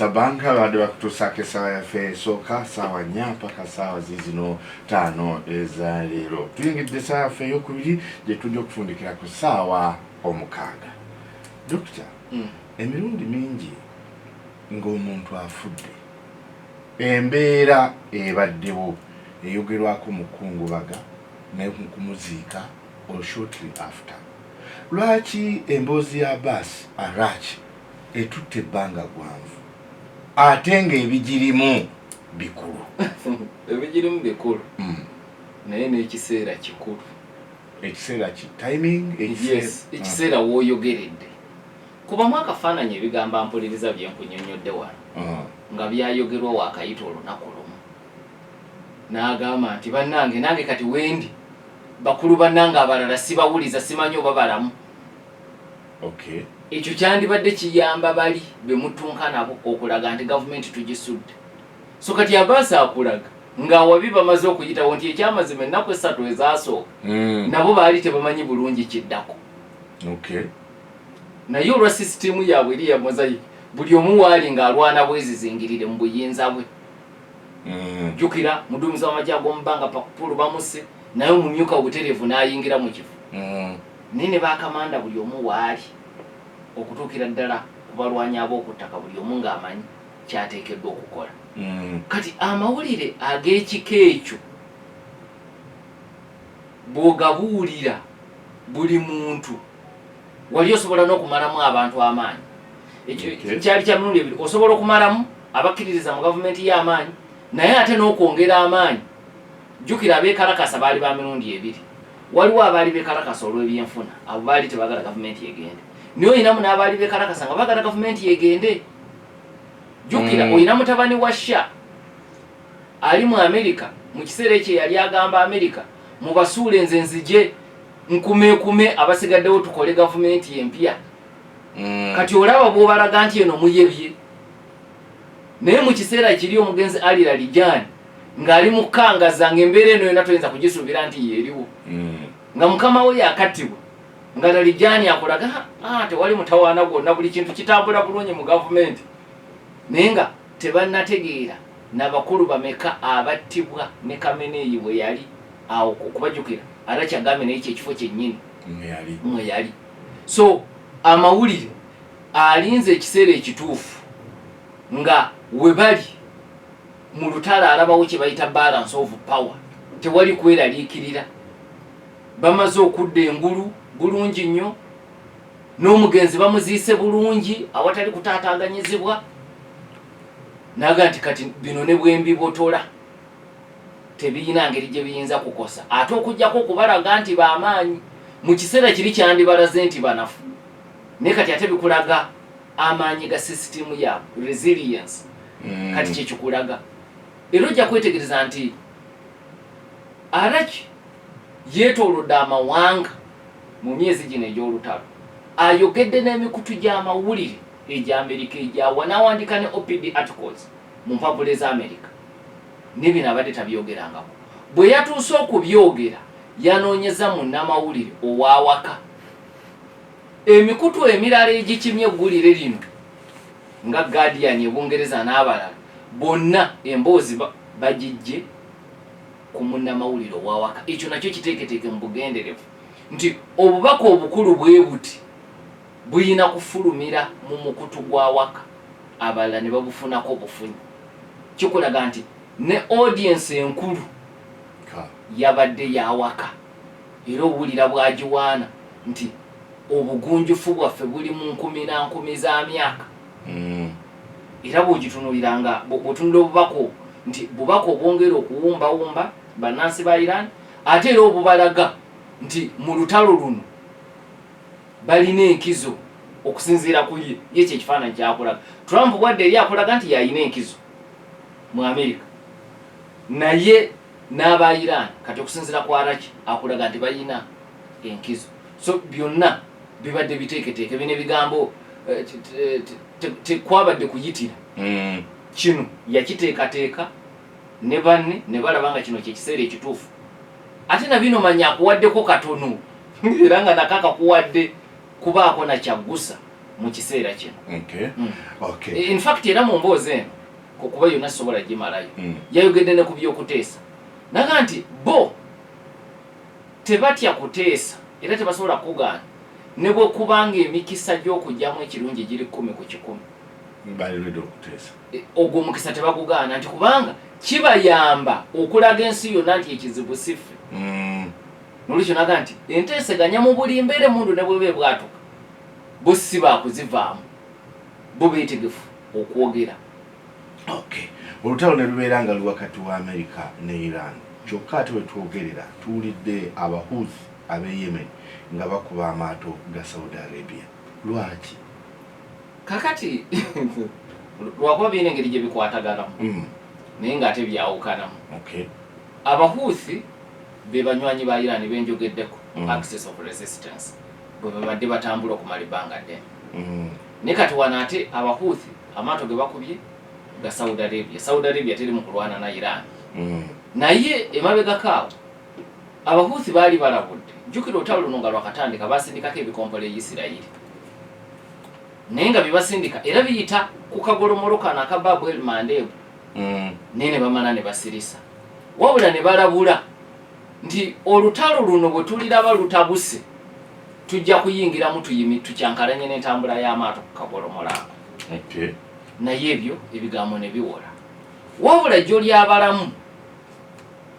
Casablanca bade bakutusaka sawa ya fe soka sawa nyapa kasawa zizino 5 eza lero tuyingidde sawa fe yokubiri je tujja okufundikira ku sawa omukaaga. Doctor, emirundi mingi ng'omuntu afudde embeera ebaddewo eyogerwako mukungubaga naye kumuziika or shortly after. Lwaki emboozi ya basi arachi etutte ebbanga gwanvu ate ng'ebigirimu bikulu? Ebigirimu bikulu naye n'ekiseera kikulu. Ekiseera ki timing? Ekiseera wooyogeredde kubamu akafaananyi ebigamba mpuliriza byenkunyonnyodde wano nga byayogerwa waakayita olunaku lumu n'agamba nti bannange nange kati wendi bakulu bannange abalala sibawuliza simanyi oba balamu. Okay. Ekyo kyandibadde kiyamba bali be mutunka nabo okulaga nti gavumenti tugisudde. So kati abaasi akulaga ng'awabi bamaze okuyitawo nti ekyamazima ennaku 3 ezasooka nabo baali tebamanyi bulungi kiddako. Okay. Naye olwa sisitimu yaabwe eri ya mozayiki buli omu waali ng'alwana bwezizingirire mu buyinza bwe. Jjukira muduumizi w'amagye ag'omubbanga Pakupulu bamuse naye omumyuka obutereevu n'ayingira mu kifo. Naye ne bakamanda buli omu waali okutuukira ddala ku balwanyi ab'okuttaka buli omu ng'amanyi kyateekeddwa okukola. Kati amawulire ag'ekika ekyo bw'ogabuulira buli muntu wali osobola n'okumalamu abantu amaanyi. Kyali kya mirundi ebiri, osobola okumalamu abakkiririza mu gavumenti y'amaanyi naye ate n'okwongera amaanyi. Jjukira abeekalakasa baali ba mirundi ebiri. Waliwo abaali beekalakasa olw'ebyenfuna, abo baali tebaagala gavumenti yegende. Naye oyinamu n'abaali beekalakasa nga baagala gavumenti yegende. Jjukira oyina mutabani wa Sha ali mu Amerika mu kiseera ekyo yali agamba Amerika mubasuule nze nzije nkumeekume abasigaddewo tukole gavumenti empya. Kati olaba bw'obalaga nti eno muyebye. Naye mu kiseera kiri omugenzi Ali Larijani ng'ali mukangaza ng'embeera eno yonna toyinza kugisuubira nti yeeriwo. Nga mukama we yakattibwa nga Larijani akulaga tewali mutawaana gwonna buli kintu kitambula bulungi mu gavumenti. Naye nga tebannategeera n'abakulu bameka abattibwa ne Kameneyi bwe yali awo okubajjukira Arachi agambe naye ekifo kyennyini mwe yali. So amawulire alinze ekiseera ekituufu nga we bali mu lutalo alabawo kye bayita balance of power. Tewali kweraliikirira. Bamaze okudda engulu bulungi nnyo n'omugenzi bamuziise bulungi awatali kutaataaganyizibwa. Naga nti kati bino ne bwembibotola tebiyina ngeri gye biyinza kukosa ate okujjako okubalaga nti bamaanyi. Mu kiseera kiri kyandibalaze nti banafu naye kati ate bikulaga amaanyi ga sisitimu ya resilience. Kati kyekikulaga era ojja kwetegereza nti Arachi yeetoolodde amawanga mu myezi gino egy'olutalo ayogedde n'emikutu gy'amawulire egy'Amerika egyawa n'awandika ne OPD articles mu mpapula ez'Amerika ne bino abadde tabyogerangako. Bwe yatuuse okubyogera yanoonyeza munnamawulire ow'awaka emikutu emirala egikimye eggulire lino nga Guardian ebungereza n'abalala bonna emboozi bagijje ku munnamawulire ow'awaka. Ekyo nakyo kiteeketeeke mu bugenderevu nti obubaka obukulu bwe buti buyina kufulumira mu mukutu gw'awaka abalala ne babufunako bufunyi. Kikulaga nti ne audience enkulu yabadde y'awaka era owulira bwagiwaana nti obugunjufu bwaffe buli mu nkumi na nkumi za myaka. Era bw'ogitunuliranga bw'otunula obubaka nti bubaka obwongera okuwumbawumba bannansi ba Iran ate era obubalaga nti mu lutalo luno balina enkizo okusinziira ku ye kyekifaananyi kyakulaga. Trump bwadde eri akulaga nti yalina enkizo mu Amerika naye n'aba Iran kati okusinziira ku Arachi akulaga nti balina enkizo. So byonna bibadde biteeketeeke bino ebigambo tekwabadde kuyitira. Kino yakiteekateeka ne banne ne balaba nga kino kyekiseera ekituufu. Ate na bino manya akuwaddeko katono era nga nakaka kuwadde kubaako na kyaggusa mu kiseera kino. Okay. In fact era mu mboozi eno kuba yonna sobola gimalayo yayogedde ne ku by'okuteesa naga nti bo tebatya kuteesa era tebasobola kugaana ne bwe kubanga emikisa gy'okujjamu ekirungi giri 10 ku 100 balirwedde okuteesa ogwo omukisa tebagugaana nti kubanga kibayamba okulaga ensi yonna nti ekizibu sife nolwekyo naga nti enteeseganya mu buli mbeera emundu ne bwebe bwatuka bo si baakuzivaamu bo beetegefu okwogera. Okay. Olutalo ne lubeera nga luli wakati wa America ne Iran kyokka ate bwe twogerera tuwulidde Abahuthi ab'e Yemen nga bakuba amaato ga Saudi Arabia. Lwaki? Kakati lwakuba birina engeri gye bikwataganamu naye ng'ate byawukanamu. Okay. Abahuthi be banywanyi ba Iran benjogeddeko Axis of Resistance bwe babadde batambula okumala ebbanga ddene. Ne kati wano ate Abahuthi amaato ge bakubye ga Saudi Arabia. Saudi Arabia teri mu kulwana na Iran. Naye emabegakaawo Abahuthi baali balabudde jjukira olutalo luno nga lwakatandika basindikako ebikompolo e Isirayiri naye nga bibasindika era biyita ku kagolomolo kano aka Babu el Mandeb naye ne bamala ne basirisa wabula ne balabula nti olutalo luno bwe tuliraba lutabuse tujja kuyingiramu tukyankalanye n'entambula y'amaato ku kagolomolo ako. Okay. Naye ebyo ebigambo ne biwola wabula jjo lyabalamu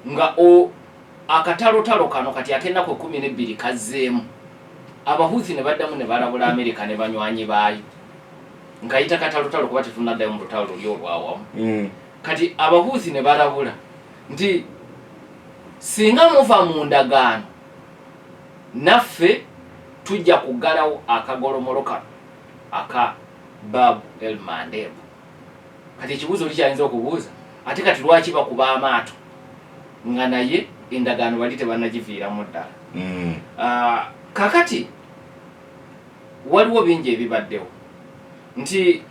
nga akatalotalo kano kati ak'ennaku 12 kazzeemu Abahuthi ne baddamu ne balabula Amerika ne banywanyi baayo ngayita katalotalo kuba tetunaddayo mu lutalo luli olwawamu. Kati Abahuthi ne balabula nti singa muva mu ndagaano naffe tujja kuggalawo akagolomolo kano aka Babu el Mandeb. Kati ekibuuzo likyayinza okubuuza ate kati lwaki bakuba amaato nga naye endagaano bali tebannagiviiramu ddala. Kakati waliwo bingi ebibaddewo nti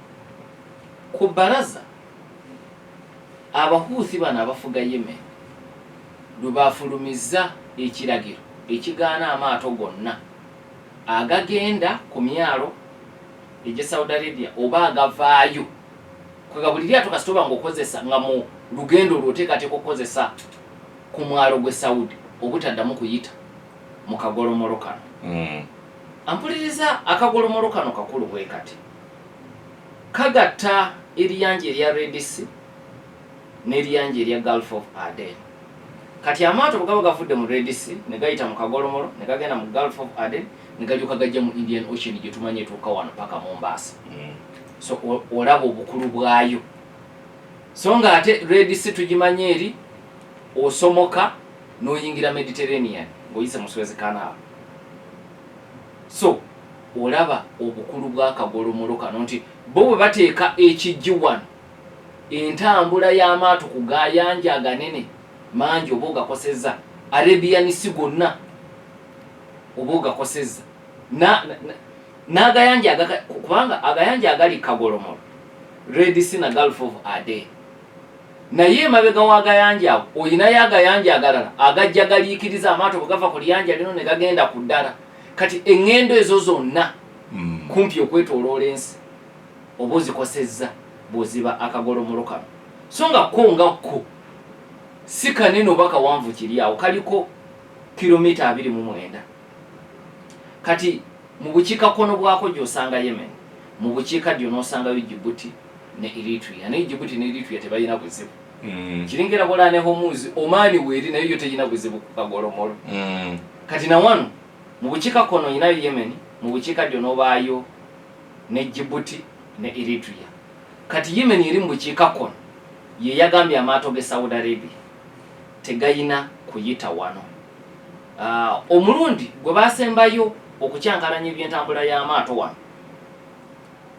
ku bbalaza Abahuthi bano abafuga Yemen lwe baafulumizza ekiragiro ekigaana amaato gonna agagenda ku myalo egye Saudi Arabia oba agavaayo kwega buli lyato kasitoba ng'okozesa nga mu lugendo lw'oteekateeka okukozesa ku mwalo gwe Saudi obutaddamu kuyita mu kagolomolo kano. Ampuliriza akagolomolo kano kakulu bwe kati kagatta eriyanja erya Red Sea n'eriyanja erya Gulf of Aden. Kati amaato bwe gaba gavudde mu Red Sea ne gayita mu kagolomolo ne gagenda mu Gulf of Aden ne galyoka gajja mu Indian Ocean gye tumanyi etuuka wano paka Mombasa. So olaba obukulu bwayo so nga ate Red Sea tugimanye eri osomoka n'oyingira Mediterranean ng'oyise mu Suez Canal. So olaba obukulu bw'akagolomolo kano nti bo bwe bateeka ekijji wano entambula y'amaato ku gayanja aganene mangi oba ogakosezza Arabian Sea gonna oba ogakosezza n'agayanja kubanga agayanja agali kagolomolo Red Sea na Gulf of Aden naye emabega w'agayanja ago oyinayo agayanja agalala agajja galiikiriza amaato bwe gava ku lyanja lino ne gagenda ku ddala. Kati eŋŋendo ezo zonna kumpi okwetooloola ensi oba ozikosezza bw'oziba akagolomolo kano so nga ko nga ko si kanene oba kawanvu kiri awo kaliko kilomita 29. Kati mu bukiikakkono bwako gy'osanga Yemen mu bukiikaddyo n'osangayo Djibouti ne Eritrea naye Djibouti ne Eritrea tebalina buzibu. Kiringera bola ne Hormuz Oman weeri naye yo teyina buzibu ku kagolomolo. Kati na wano mu bukiikakkono oyinayo Yemen mu bukiikaddyo n'obaayo ne Djibouti ne Eritrea. Kati Yemen eri mu bukiikakkono ye yagambye amaato ge Saudi Arabia tegayina kuyita wano. Omulundi gwe baasembayo okukyankalanya ebyentambula y'amaato wano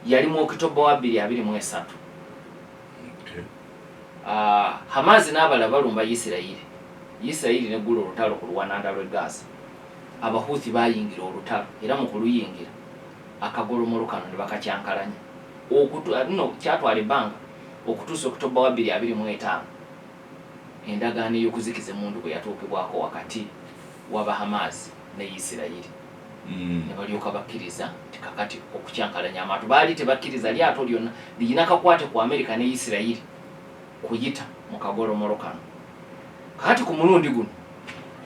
yali mu Okitoba wa 2023. Hamas n'abala balumba Isirayiri ne gula olutalo ku luwananda lw'e Gaza. Abahuthi bayingira olutalo era mu kuluyingira akagolomolo kano ne bakakyankalanya kyatwala ebbanga okutuusa Okitoba wa 2025 endagaano ey'okuzikiza emmundu bwe yatuukibwako wakati w'aba Hamas ne Isirayiri. ne balyoka bakkiriza kakati okukyankalanya amaato baali tebakkiriza lyato lyonna lirina kakwate ku America ne Isirairi kuyita mu kagolomolo kano. Kakati ku mulundi guno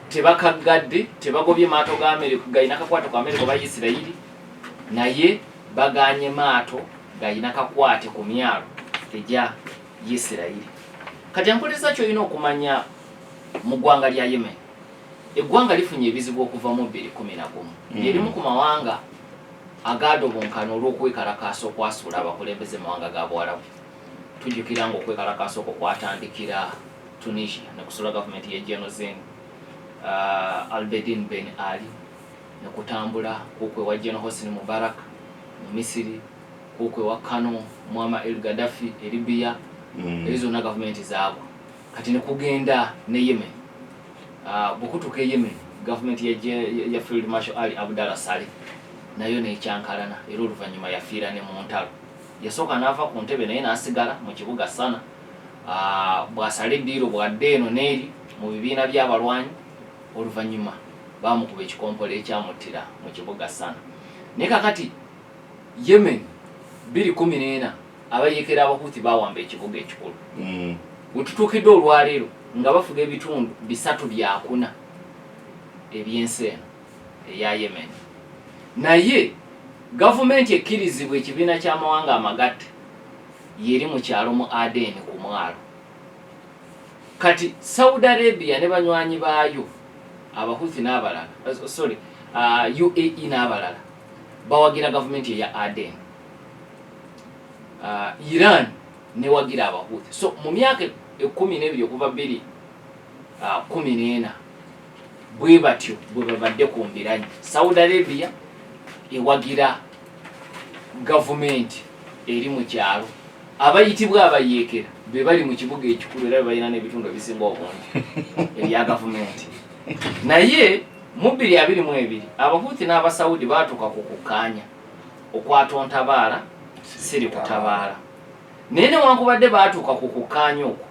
tebakaggadde tebagobye maato ga America galina kakwate ku America oba Isirairi, naye baganye maato galina kakwate ku myalo egya Isirairi. Kati ampuliriza kyolina okumanya mu ggwanga lya Yemen, eggwanga lifunye ebizibu okuva mu 2011 lyerimu ku mawanga agadobonkana olw'okwekalakaasa okwasuula abakulembeze mawanga ga Buwarabu. Tujjukira nga okwekalakaasa okwo kwatandikira Tunisia ne kusula gavumenti ye Genozin Albedin Ben Ali, ne kutambula kukwe wa General Hosni Mubarak mu Misiri, kukwe wa Kano Muammar el Gaddafi e Libya, ezo na gavumenti zaagwa. Kati ne kugenda ne Yemen. Bukutuka Yemen gavumenti ya Field Marshal Ali Abdallah Saleh nayo nekyankalana era oluvannyuma yafiira ne mu ntalo. Yasooka n'ava ku ntebe naye n'asigala mu kibuga Sana. Bw'asala eddiiro bwadde eno n'eri mu bibiina by'abalwanyi, oluvannyuma baamukuba ekikompolo ekyamuttira mu kibuga Sana. Naye kakati Yemen 2014 abayeekera abahuthi bawamba ekibuga ekikulu. Wetutuukidde olwaleero nga bafuga ebitundu 3/4 ebyensi eno eya Yemen. Naye gavumenti ekkirizibwa ekibiina ky'amawanga amagatte yeri mu kyalo mu Aden ku mwalo. Kati Saudi Arabia ne banywanyi baayo abahuthi n'abalala UAE n'abalala bawagira gavumenti eya Aden. Iran ne wagira abahuthi. So mu myaka 12 okuva 2014 bwe batyo bwe babadde ku mbiranye. Saudi Arabia ewagira gavumenti eri mu kyalo, abayitibwa abayeekera be bali mu kibuga ekikulu era balina n'ebitundu ebisinga obungi ebya gavumenti. Naye mu 2022 abahuthi n'abasaudi baatuuka ku kukkaanya okwatontabaala siri kutabaala. Naye newankubadde baatuuka ku kukkaanya okwo,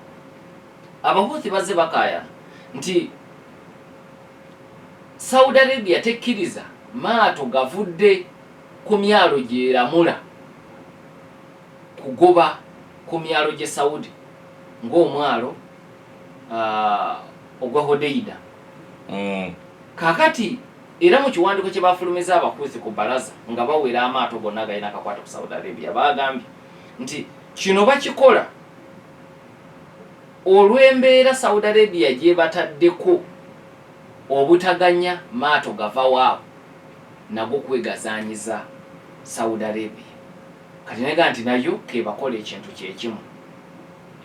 abahuthi bazze bakaayana nti Saudi Arabia tekkiriza maato gavudde ku myalo gyeramula kugoba ku myalo gye Saudi ng'omwalo ogwa Hodeida. Kakati era mu kiwandiiko kye bafulumiza abahuthi ku baraza nga bawera amaato gonna galina kakwata ku Saudi Arabia, bagambye nti kino bakikola olw'embeera Saudi Arabia gye bataddeko obutaganya maato gava waabo nago kwegazaanyiza Saudi Arabia. Kati nega nti nayo ke bakola ekintu kyekimu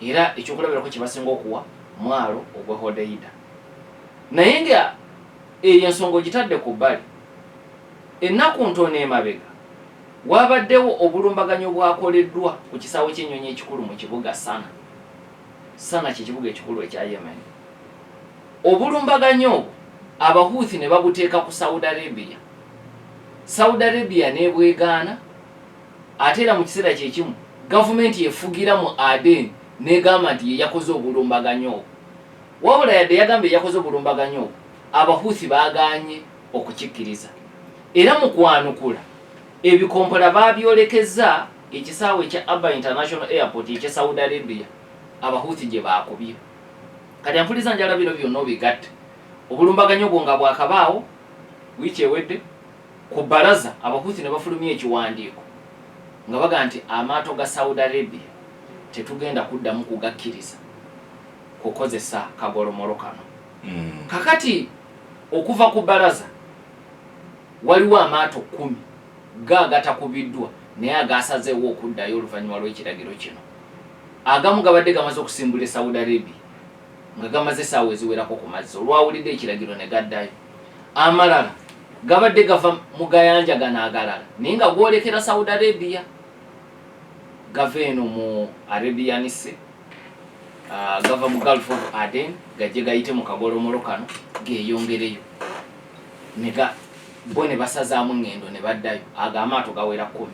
era ekyokulabirako kibasinga okuwa mwalo ogwa Hodeida. Naye nga eyo ensonga gitadde ku bbali, ennaku ntono emabega wabaddewo obulumbaganyo bwakoleddwa ku kisaawe ky'ennyonyi ekikulu mu kibuga Sana. Sana kye kibuga ekikulu ekya Yemen. Obulumbaganyo obwo abahuthi ne babuteeka ku Saudi Arabia. Saudi Arabia nebwegaana, ate era mu kiseera kyekimu gavumenti efugira mu Aden negamba nti yeyakoze obulumbaganyo obwo. Wabula yadde yagambye yakoze obulumbaganyo obwo, abahuthi baganye okukikkiriza. Era mu kwanukula ebikompola babyolekeza ekisaawe ekya Aba International Airport ekya Saudi Arabia, abahuthi gye bakubye. Kati ampuliza njala bino byonna obigatte. Obulumbaganyo obwo nga bwakabaawo wiiki ewedde ku baraza abahuthi ne bafulumya ekiwandiiko nga baga nti amaato ga Saudi Arabia tetugenda kuddamu kugakkiriza kukozesa kagolomolo kano. Kakati okuva ku baraza waliwo amaato 10 gatakubiddwa naye agasazeewo okuddayo oluvannyuma lw'ekiragiro kino. Agamu gabadde gamaze okusimbula Saudi Arabia nga gamaze essaawa eziwerako ku mazzi, olwawulidde ekiragiro ne gaddayo. Amalala gabadde gava mu gayanja gano agalala naye nga gwolekera Saudi Arabia, gava eno mu Arabian Sea, gava mu Gulf of Aden gajje gayite mu kagolomolo kano geeyongereyo. Bo ne basazaamu ngendo ne baddayo, ago amaato gawera 10.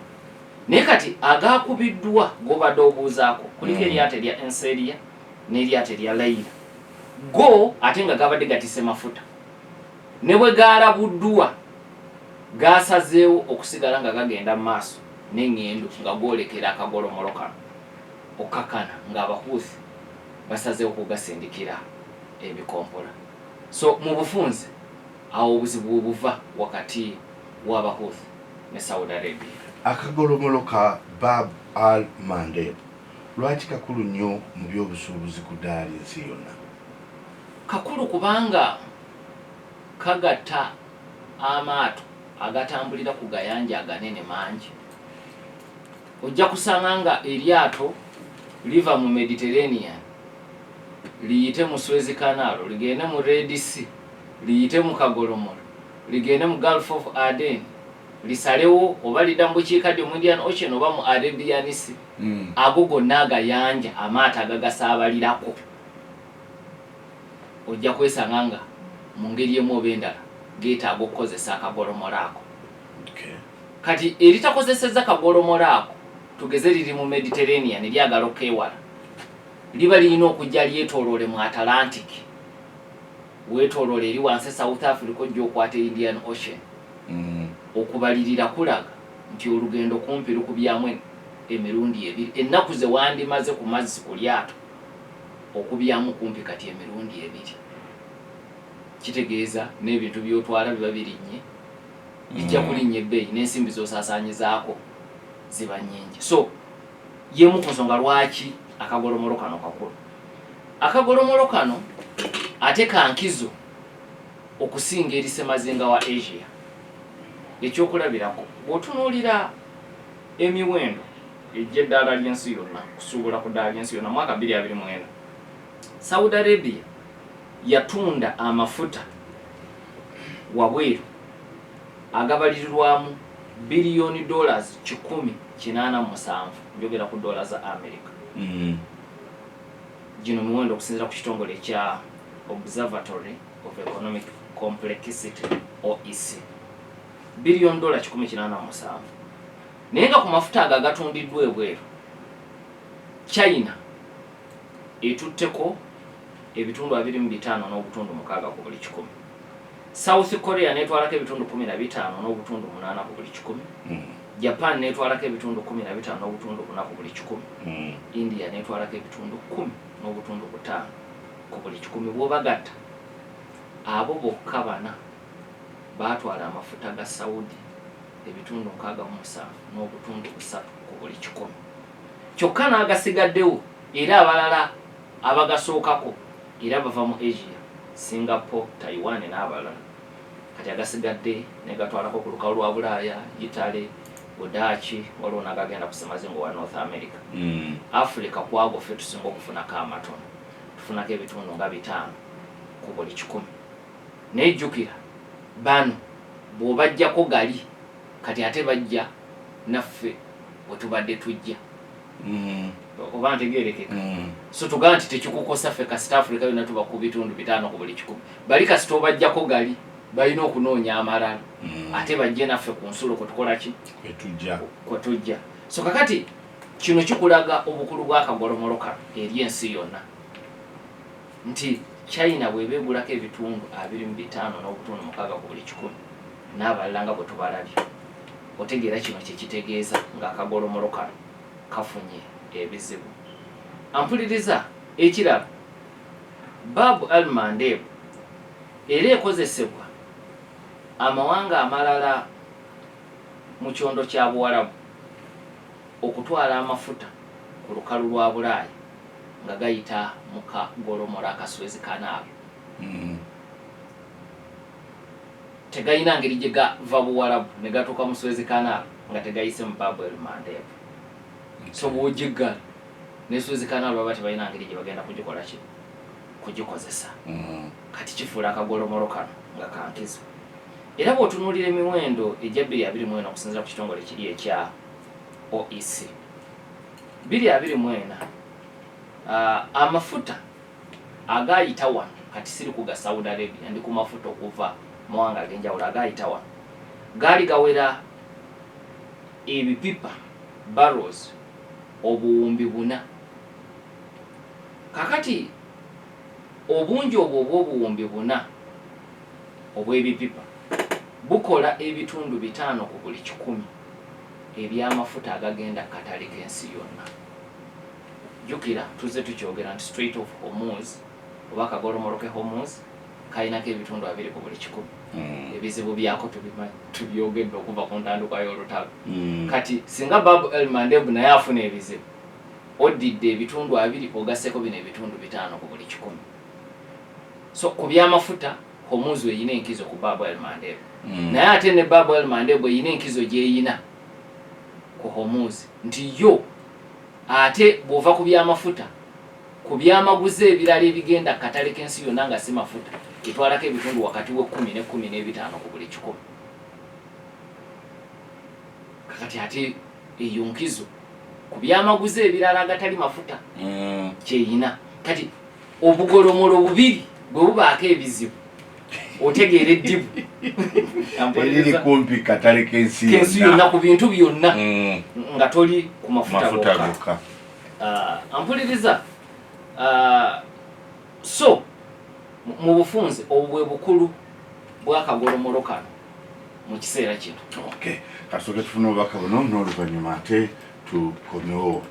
Naye kati agakubiddwa gobadde obuuzaako kuliko eryato erya Enseria n'eryato erya Laila. Go ate nga gabadde gatise mafuta. Ne bwe gaalabuddwa gasazeewo okusigala nga gagenda mu maaso n'engendo nga gwolekera akagolomolo kano okakana ng'abahuusi basazeewo kugasindikira ebikompola. So mu bufunze awo obuzibu obuva wakati w'abahuusi ne Saudi Arabia. Akagolomolo ka Bab al-Mandeb lwaki kakulu nnyo mu by'obusuubuzi ku ddaala ensi yonna? Kakulu kubanga kagatta amaato agatambulira ku gayanja aganene mangi. Ojja kusanga nga eryato liva mu Mediterranean liyite mu Suez Canal, ligende mu Red Sea, liyite mu Kagolomolo, ligende mu Gulf of Aden, lisalewo oba lidda mu bukiikaddyo mu Indian Ocean oba mu Arabian Sea. Ago gonna agayanja amaato agagasaabalirako ojja kwesanga nga mu ngeri emu oba endala geetaaga okukozesa akagolomolo ako. Kati eritakozeseza kagolomolo ako tugeze liri mu Mediterranean lyagala okewala, liba lirina okujja lyetooloole mu Atlantic, weetooloole eri wansi South Africa ojja okwata Indian Ocean. Okubalirira kulaga nti olugendo kumpi lukubyamu emirundi ebiri. Ennaku ze wandimaze ku mazzi ku lyato okubyamu kumpi kati emirundi ebiri. Kitegeeza n'ebintu by'otwala biba birinnye, bijja kulinnya ebbeeyi n'ensimbi z'osaasaanyizaako ziba nnyingi. So yemu ku nsonga lwaki akagolomolo kano kakulu. Akagolomolo kano ate kankizo okusinga eri ssemazinga wa Asia. Ekyokulabirako bw'otunuulira emiwendo egy'eddaala ly'ensi yonna kusuubula ku ddaala ly'ensi yonna mwaka 2029 Saudi Arabia yatunda amafuta wabweru agabalirirwamu biliyoni $187, njogera ku dola za America. Gino miwendo okusinziira ku kitongole ekya Observatory of Economic Complexity OEC, biliyoni $187. Naye nga ku mafuta ago agatundiddwa ebweru, China etutteko ebitundu 25.6 ku buli 100. South Korea netwalako ebitundu 15.8 ku buli 100. Japan netwalako ebitundu 15.4 ku buli 100. India netwalako ebitundu 10.5 ku buli 100. Bw'obagatta abo bokka bana batwala amafuta ga Saudi ebitundu 67.3 ku buli 100. Kyokka n'agasigaddewo era abalala abagasookako era bava mu Asia, Singapore, Taiwan n'abalala. Kati agasigadde negatwalako ku lukalu lwa Bulaaya, Italy, Budaaki, waliwo n'agagenda ku ssemazingo wa North America. Africa kwago ffe tusinga okufunako amatono, tufunako ebitundu nga 5 ku buli 100. Nejjukira bano bw'obajjako gali kati ate bajja naffe bwe tubadde tujja. Oba ntegeerekeka. So tugamba nti tekikukosa ffe kasita Africa yonna tuba ku bitundu 5 ku buli 100. Bali kasita obajjako gali balina okunoonya amalala ate bajje naffe ku nsulo kwe tukola ki? Kwe tujja. So kakati kino kikulaga obukulu bw'akagolomolo kano eri ensi yonna nti China bw'ebeegulako ebitundu 25.6 ku buli 100 n'abalala nga bwe tubalabye, otegeera kino kye kitegeeza ng'akagolomolo kano kafunye ebizibu. Ampuliriza ekirala, Bab al-Mandeb era ekozesebwa amawanga amalala mu kyondo kya Buwarabu okutwala amafuta ku lukalu lwa Bulaaya nga gayita mu kagolomolo aka Suez Canal. Tegayina ngeri gye gava Buwarabu ne gatuuka mu Suez Canal nga tegayise mu Bab al-Mandeb. So bw'ogiggala ne Suez Canal baba tebalina ngeri gye bagenda kugikola ki? Kugikozesa. Kati kifuula akagolomolo kano nga kankizo. Era bw'otunuulira emiwendo egya 2024 okusinziira ku kitongole kiri ekya OEC, 2024 amafuta agayita wano, kati siri ku ga Saudi Arabia, ndi ku mafuta okuva mawanga ag'enjawulo agayita wano, gaali gawera ebipipa barrels obuwumbi 4. Kakati obungi obwo obw'obuwumbi 4 obw'ebipipa bukola ebitundu 5 ku buli 100 ebyamafuta agagenda katale k'ensi yonna. Jukira tuze tukyogera nti Strait of Hormuz oba kagolomolo ke Hormuz kayinako ebitundu 2 ku buli 100. Ebizibu byako tubyogedde okuva ku ntanduka y'olutalo. Kati singa Bab el-Mandeb naye afuna ebizibu, oddidde ebitundu 2 ogasseko bino ebitundu 5 ku buli 100. So ku byamafuta Hormuz eyina enkizo ku Bab el-Mandeb. Naye ate ne Bab el-Mandeb eyina enkizo gyeyina ku Hormuz nti yo ate bw'ova ku byamafuta ku byamaguzi ebirala ebigenda katale k'ensi yonna nga si mafuta etwalako ebitundu wakati we10 ne 15 ku buli 100. Kakati ate eyo nkizo ku byamaguzi ebirala agatali mafuta kyeyina. Kati obugolomolo bubiri bwe bubaako ebizibu otegeera eddibu eriri kumpi katale k'ensi yonna ku bintu byonna nga toli ku mafuta gokka. Ampuliriza. So mu bufunze obwo bwe bukulu bw'akagolomolo kano mu kiseera kino. Okay, kasooke tufune obubaka buno n'oluvannyuma ate tukomewo.